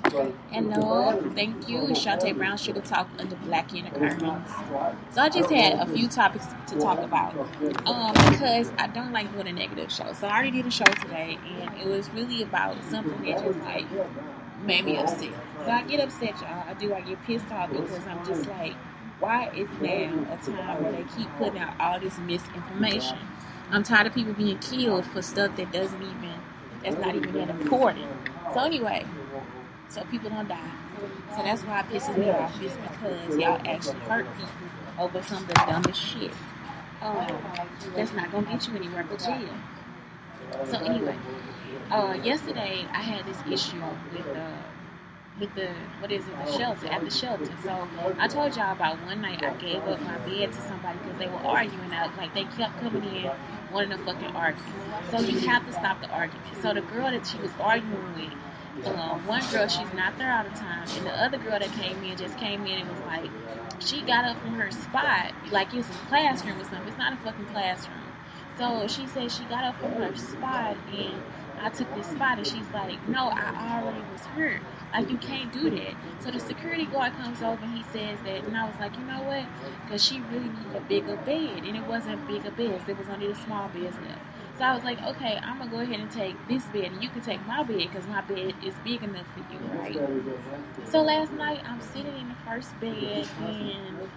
Hello, thank you. It's Shantae Brown Sugar Talk under Black Unicarns. So I just had a few topics to talk about because I don't like doing a negative show. So I already did a show today, and it was really about something that just like made me upset. So I get upset, y'all. I do. I get pissed off because I'm just like, why is now a time where they keep putting out all this misinformation? I'm tired of people being killed for stuff that's not even that important. So anyway, so people don't die. So that's why it pisses me off, is because y'all actually hurt people over some of the dumbest shit. Um, that's not gonna get you anywhere but jail. So anyway, yesterday I had this issue with the what is it, the shelter, at the shelter. So I told y'all about one night I gave up my bed to somebody because they were arguing out, like they kept coming in wanting to fucking argue. So you have to stop the argument. So the girl that she was arguing with, one girl, she's not there all the time, and the other girl that just came in and was like, she got up from her spot, like it's a classroom or something. It's not a fucking classroom. So she said she got up from her spot, and I took this spot, and she's like, no, I already was hurt. Like, you can't do that. So the security guard comes over, and he says that, and I was like, you know what? Because she really needed a bigger bed, and it wasn't bigger beds. It was only the small beds left. So I was like, okay, I'm going to go ahead and take this bed, and you can take my bed, because my bed is big enough for you, right? So last night, I'm sitting in the first bed, and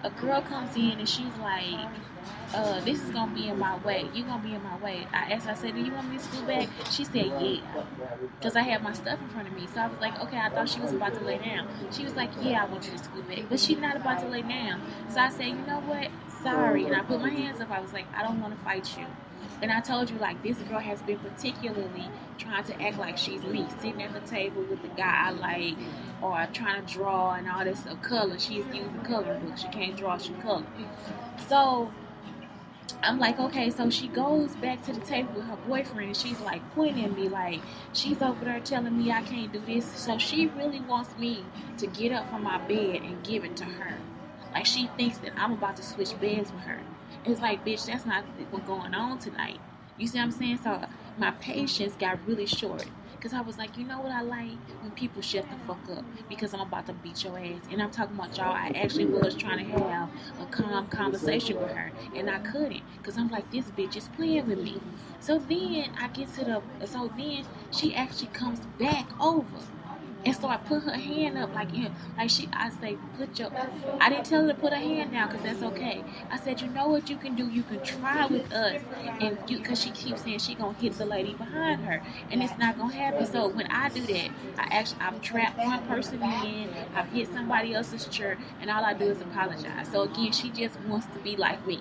a girl comes in, and she's like, this is going to be in my way. You're going to be in my way. I asked her, I said, do you want me to scoot back? She said, yeah, because I had my stuff in front of me. So I was like, okay, I thought she was about to lay down. She was like, yeah, I want you to scoot back. But she's not about to lay down. So I said, you know what? Sorry. And I put my hands up. I was like, I don't want to fight you. And I told you, like, this girl has been particularly trying to act like she's me, sitting at the table with the guy I like, or trying to draw and all this color. She's using coloring book. She can't draw, she color. So I'm like, okay, so she goes back to the table with her boyfriend, and she's like pointing at me, like she's over there telling me I can't do this. So she really wants me to get up from my bed and give it to her. Like, she thinks that I'm about to switch beds with her. It's like, bitch, that's not what's going on tonight. You see what I'm saying? So my patience got really short. Because I was like, you know what I like? When people shut the fuck up. Because I'm about to beat your ass. And I'm talking about y'all. I actually was trying to have a calm conversation with her. And I couldn't. Because I'm like, this bitch is playing with me. So then then she actually comes back over. And so I put her hand up, I say, I didn't tell her to put her hand down, because that's okay. I said, you know what you can do? You can try with us, and because she keeps saying she gonna hit the lady behind her, and it's not gonna happen. So when I do that, I've trapped one person in, I've hit somebody else's chair, and all I do is apologize. So again, she just wants to be like me.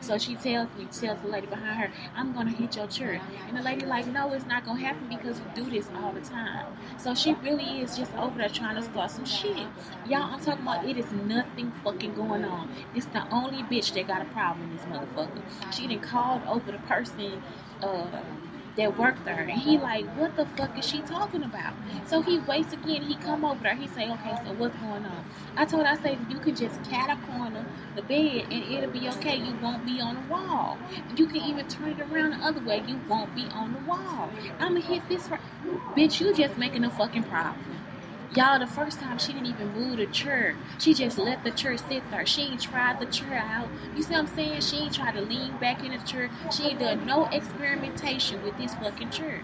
So she tells the lady behind her, I'm gonna hit your chair, and the lady like, no, it's not gonna happen, because we do this all the time. So she really is just over there trying to start some shit. Y'all, I'm talking about, it is nothing fucking going on. It's the only bitch that got a problem in this motherfucker. She done called over the person that worked there, and he like, what the fuck is she talking about? So he waits again. He come over there. He say, okay, so what's going on? I told her, I say, you can just cat a corner the bed and it'll be okay. You won't be on the wall. You can even turn it around the other way. You won't be on the wall. I'ma hit this right. Bitch, you just making a fucking problem. Y'all, the first time she didn't even move the chair. She just let the chair sit there. She ain't tried the chair out. You see what I'm saying? She ain't tried to lean back in the chair. She ain't done no experimentation with this fucking chair.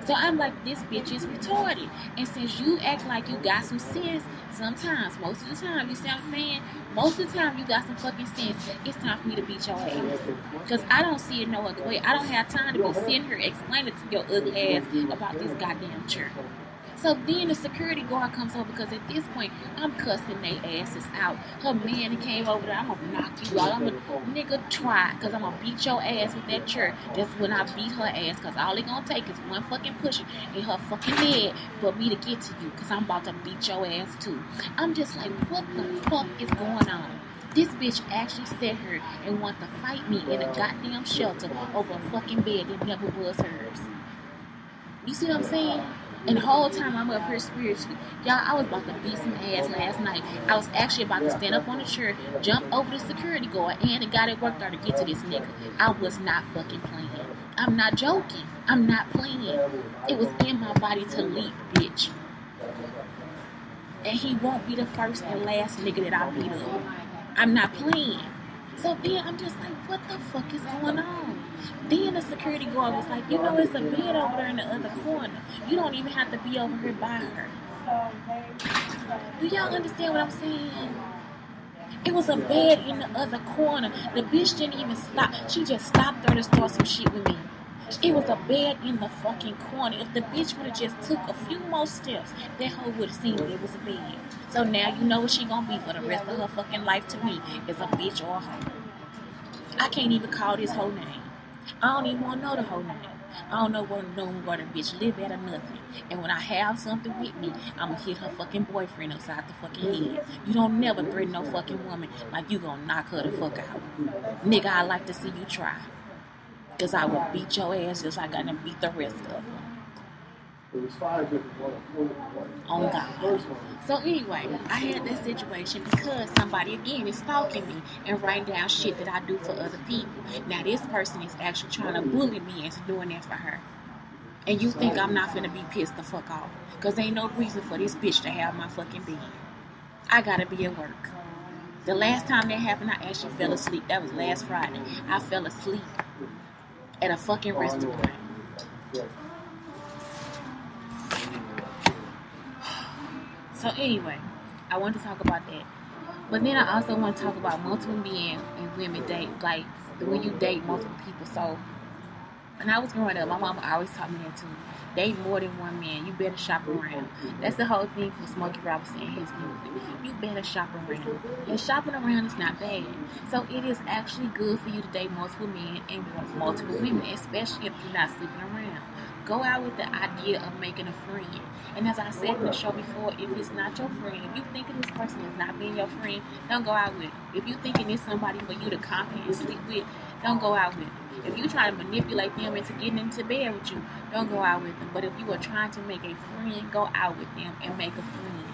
So I'm like, this bitch is retarded. And since you act like you got some sense, sometimes, most of the time, you see what I'm saying? Most of the time you got some fucking sense. It's time for me to beat your ass. Because I don't see it no other way. I don't have time to be sitting here explaining to your ugly ass about this goddamn chair. So then the security guard comes over, because at this point, I'm cussing their asses out. Her man came over there, I'm going to knock you out. I'm going to, nigga, try, because I'm going to beat your ass with that chair. That's when I beat her ass, because all it going to take is one fucking push in her fucking head for me to get to you, because I'm about to beat your ass too. I'm just like, what the fuck is going on? This bitch actually sat here and wanted to fight me in a goddamn shelter over a fucking bed that never was hers. You see what I'm saying? And the whole time I'm up here spiritually, y'all, I was about to beat some ass last night. I was actually about to stand up on the chair, jump over the security guard and the guy that worked there to get to this nigga. I was not fucking playing. I'm not joking. I'm not playing. It was in my body to leap, bitch. And he won't be the first and last nigga that I beat up. I'm not playing. So then I'm just like, what the fuck is going on? Then the security guard was like, you know, it's a bed over there in the other corner. You don't even have to be over here by her. Do y'all understand what I'm saying? It was a bed in the other corner. The bitch didn't even stop. She just stopped there to start some shit with me. It was a bed in the fucking corner. If the bitch would have just took a few more steps, that hoe would have seen that it was a bed. So now you know what she gonna be for the rest of her fucking life to me is a bitch or a hoe. I can't even call this whole name. I don't even want to know the whole name. I don't know where the bitch live at or nothing. And when I have something with me, I'ma hit her fucking boyfriend upside the fucking head. You don't never threaten no fucking woman like you gonna knock her the fuck out. Nigga, I like to see you try. Because I will beat your ass just like I done beat the rest of them. On God. So anyway, I had that situation because somebody again is stalking me and writing down shit that I do for other people. Now this person is actually trying to bully me into doing that for her. And you think I'm not finna be pissed the fuck off. Because ain't no reason for this bitch to have my fucking bed. I gotta be at work. The last time that happened, I actually fell asleep. That was last Friday. I fell asleep at a fucking restaurant. So anyway, I want to talk about that. But then I also want to talk about multiple men and women date, like when you date multiple people. So when I was growing up, my mama always taught me that too. Date more than one man. You better shop around. That's the whole thing for Smokey Robinson and his music. You better shop around. And shopping around is not bad. So it is actually good for you to date multiple men and multiple women, especially if you're not sleeping around. Go out with the idea of making a friend. And as I said in the show before, if it's not your friend, if you thinking this person is not being your friend, don't go out with them. If you thinking it's somebody for you to conquer and sleep with, don't go out with them. If you try to manipulate them into getting into bed with you, don't go out with them. But if you are trying to make a friend, go out with them and make a friend.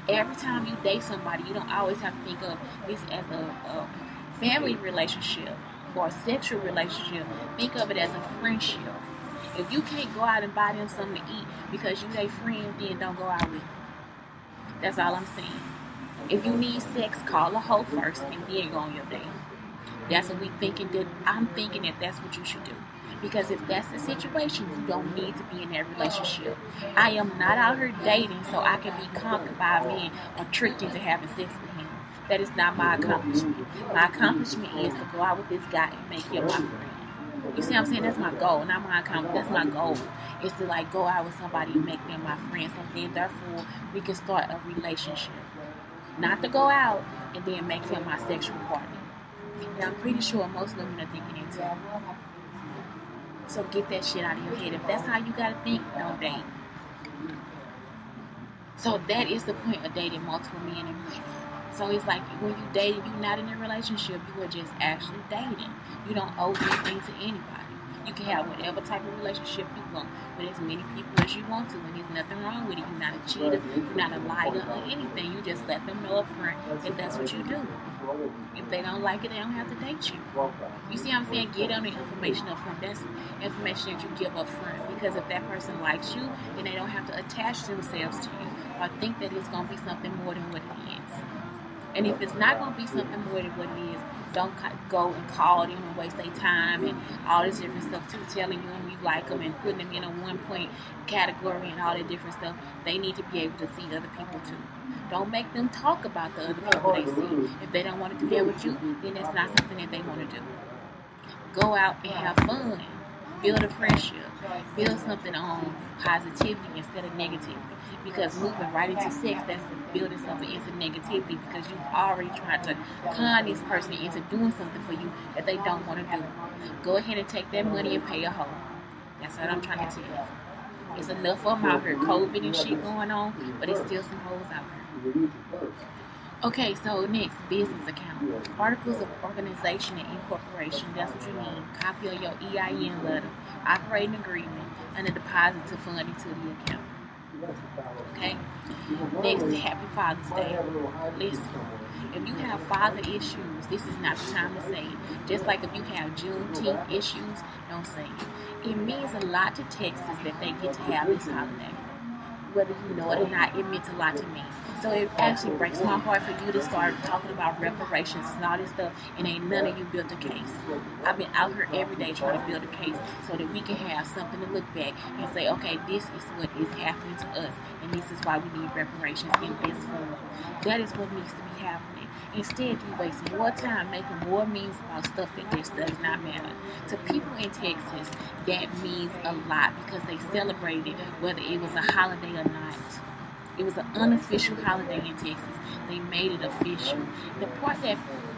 Every time you date somebody, you don't always have to think of this as a family relationship or a sexual relationship. Think of it as a friendship. If you can't go out and buy them something to eat because you their friend, then don't go out with them. That's all I'm saying. If you need sex, call a hoe first and then go on your date. That's what we thinking. That I'm thinking that that's what you should do. Because if that's the situation, you don't need to be in that relationship. I am not out here dating so I can be conquered by a man or tricked into having sex with him. That is not my accomplishment. My accomplishment is to go out with this guy and make him my friend. You see what I'm saying? That's my goal, not my accomplishment. That's my goal. Is to like go out with somebody and make them my friend. So then therefore we can start a relationship. Not to go out and then make him my sexual partner. And I'm pretty sure most women are thinking it too. So get that shit out of your head. If that's how you gotta think, don't date. So that is the point of dating multiple men and women. So it's like when you date, you're not in a relationship, you are just actually dating. You don't owe anything to anybody. You can have whatever type of relationship you want with as many people as you want to, and there's nothing wrong with it. You're not a cheater, you're not a liar or anything. You just let them know up front that that's what you do. If they don't like it, they don't have to date you. You see what I'm saying? Get on the information up front. That's information that you give up front. Because if that person likes you, then they don't have to attach themselves to you or think that it's going to be something more than what it is. And if it's not going to be something more than what it is, don't go and call them and waste their time and all this different stuff too, telling them you like them and putting them in a 1-point category and all that different stuff. They need to be able to see other people too. Don't make them talk about the other people they see. If they don't want to do that with you, then that's not something that they want to do. Go out and have fun. Build a friendship. Build something on positivity instead of negativity. Because moving right into sex, that's building something into negativity because you've already tried to con this person into doing something for you that they don't want to do. Go ahead and take that money and pay a hoe. That's what I'm trying to tell you. It's enough of them out here. COVID and shit going on, but it's still some hoes out here. Okay, so next, business account. Articles of organization and incorporation. That's what you need. Copy of your EIN letter, operating agreement, and a deposit to fund into the account. Okay? Next, happy Father's Day. Listen, if you have father issues, this is not the time to say it. Just like if you have Juneteenth issues, don't say it. It means a lot to Texas that they get to have this holiday. whether you know it or not, it meant a lot to me. So it actually breaks my heart for you to start talking about reparations and all this stuff, and ain't none of you built a case. I've been out here every day trying to build a case so that we can have something to look back and say, okay, this is what is happening to us, and this is why we need reparations in this form. That is what needs to be happening. Instead, you waste more time making more memes about stuff that just does not matter. To people in Texas, that means a lot because they celebrated it, whether it was a holiday or not. It was an unofficial holiday in Texas. They made it official. The part that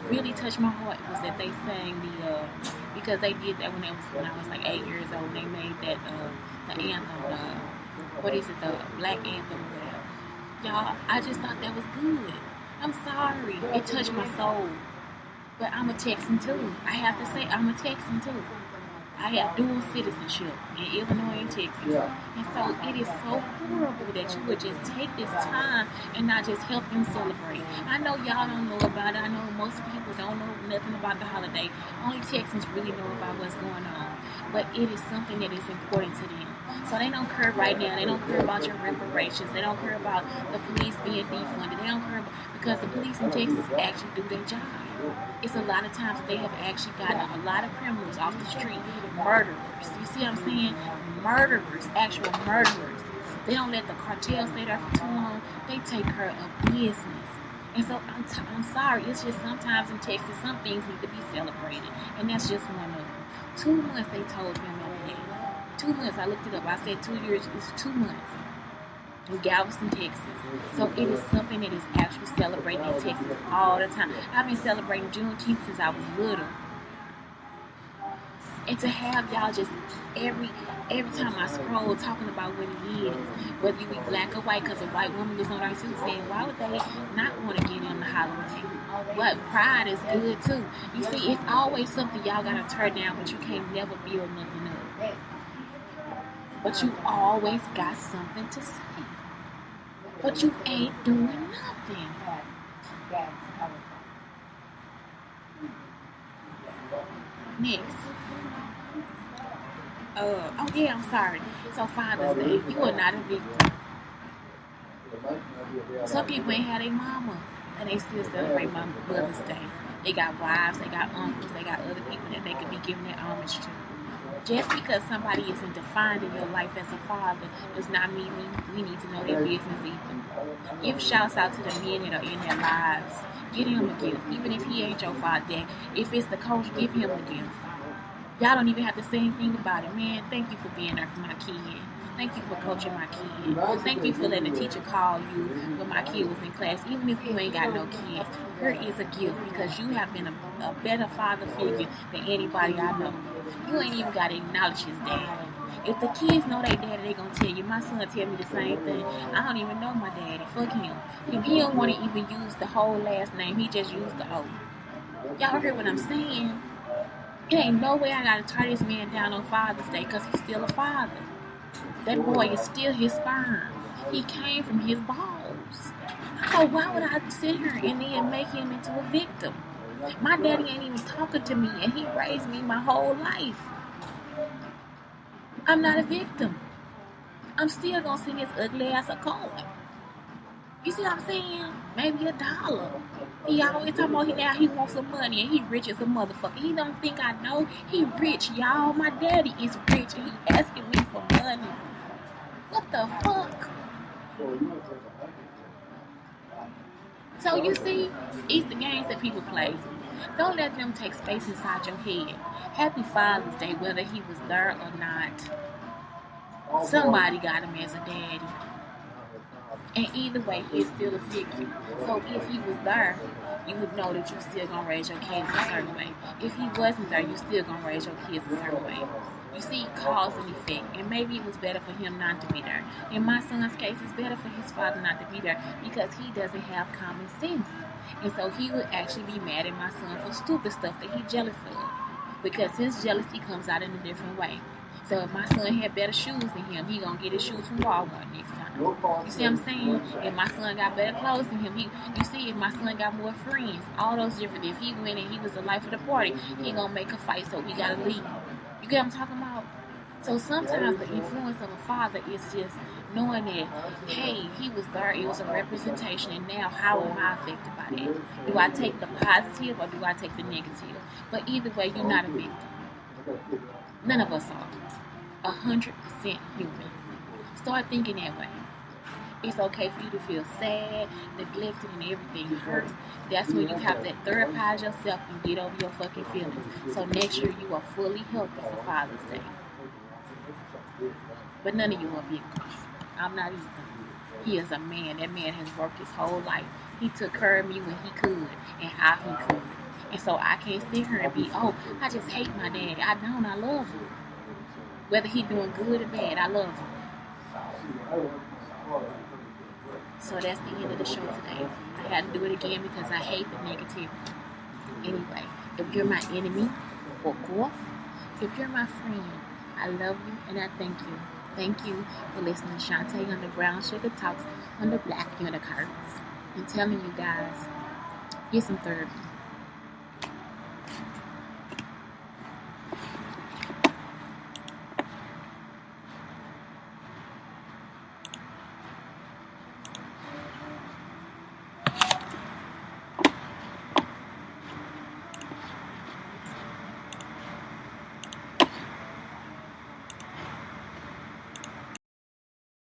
really touched my heart was that they sang because they did that when I was like 8 years old. They made that the anthem, the Black anthem or whatever. Y'all, I just thought that was good. I'm sorry, it touched my soul. But I'm a Texan too. I have to say, I'm a Texan too. I have dual citizenship in Illinois and Texas. And so it is so horrible that you would just take this time and not just help them celebrate. I know y'all don't know about it. I know most people don't know nothing about the holiday. Only Texans really know about what's going on. But it is something that is important to them. So they don't care right now. They don't care about your reparations. They don't care about the police being defunded. They don't care because the police in Texas actually do their job. It's a lot of times that they have actually gotten a lot of criminals off the street, murderers. You see what I'm saying? Murderers, actual murderers. They don't let the cartel stay there for too long. They take care of business. And so I'm sorry. It's just sometimes in Texas, some things need to be celebrated. And that's just one of them. 2 months they told him after that. 2 months. I looked it up. I said 2 years. It's 2 months. In Galveston, Texas. So it is something that is actually celebrated in Texas all the time. I've been celebrating Juneteenth since I was little. And to have y'all just every time I scroll talking about what it is, whether you be black or white, because a white woman was on our suit saying, why would they not want to get in the holiday? But pride is good too. You see, it's always something y'all got to tear down, but you can't never build nothing up. But you always got something to say. But you ain't doing nothing. Next. I'm sorry. So Father's Day, you are not a victim. Some people ain't had a mama, and they still celebrate Mother's Day. They got wives, they got uncles, they got other people that they could be giving their homage to. Just because somebody isn't defined in your life as a father does not mean we need to know their business either. Give shouts out to the men that are in their lives. Get him a gift. Even if he ain't your father, if it's the coach, give him a gift. Y'all don't even have to say anything about it. Man, thank you for being there for my kid. Thank you for coaching my kid. Thank you for letting the teacher call you when my kid was in class. Even if you ain't got no kids, here is a gift because you have been a better father figure than anybody I know. You ain't even got to acknowledge his daddy. If the kids know their daddy, they gonna tell you. My son tell me the same thing. I don't even know my daddy. Fuck him. If he don't want to even use the whole last name, he just used the O. Y'all hear what I'm saying? It ain't no way I gotta turn this man down on Father's Day because he's still a father. That boy is still his sperm. He came from his balls. So why would I sit here and then make him into a victim? My daddy ain't even talking to me, and he raised me my whole life. I'm not a victim. I'm still gonna send his ugly ass a coin. You see what I'm saying? Maybe $1. He always talking about he wants some money and he rich as a motherfucker. He don't think I know. He rich, y'all. My daddy is rich and he asking me for money. What the fuck? So you see, it's the games that people play. Don't let them take space inside your head. Happy Father's Day, whether he was there or not. Somebody got him as a daddy. And either way, he's still a figure. So if he was there, you would know that you still gonna raise your kids a certain way. If he wasn't there, you still gonna raise your kids a certain way. You see, cause and effect. And maybe it was better for him not to be there. In my son's case, it's better for his father not to be there because he doesn't have common sense. And so he would actually be mad at my son for stupid stuff that he's jealous of. Because his jealousy comes out in a different way. So if my son had better shoes than him, he gonna get his shoes from Walmart next time. You see what I'm saying? If my son got better clothes than him, you see if my son got more friends, all those different. If he went and he was the life of the party, he gonna make a fight, so we gotta leave. You get what I'm talking about? So sometimes the influence of a father is just knowing that, hey, he was there, it was a representation, and now how am I affected by that? Do I take the positive or do I take the negative? But either way, you're not a victim. None of us are 100% human. Start thinking that way. It's okay for you to feel sad, neglected, and everything hurt. That's when you have to therapize yourself and get over your fucking feelings. So next year you are fully healthy for Father's Day. But none of you are victims. I'm not either. He is a man. That man has worked his whole life. He took care of me when he could and how he could. And so I can't sit here and be, oh, I just hate my dad. I don't. I love him. Whether he's doing good or bad, I love him. So that's the end of the show today. I had to do it again because I hate the negativity. Anyway, if you're my enemy, walk off. If you're my friend, I love you and I thank you. Thank you for listening to Shantae on the Brown Sugar Talks on the Black Unicarns. I'm telling you guys, get some therapy.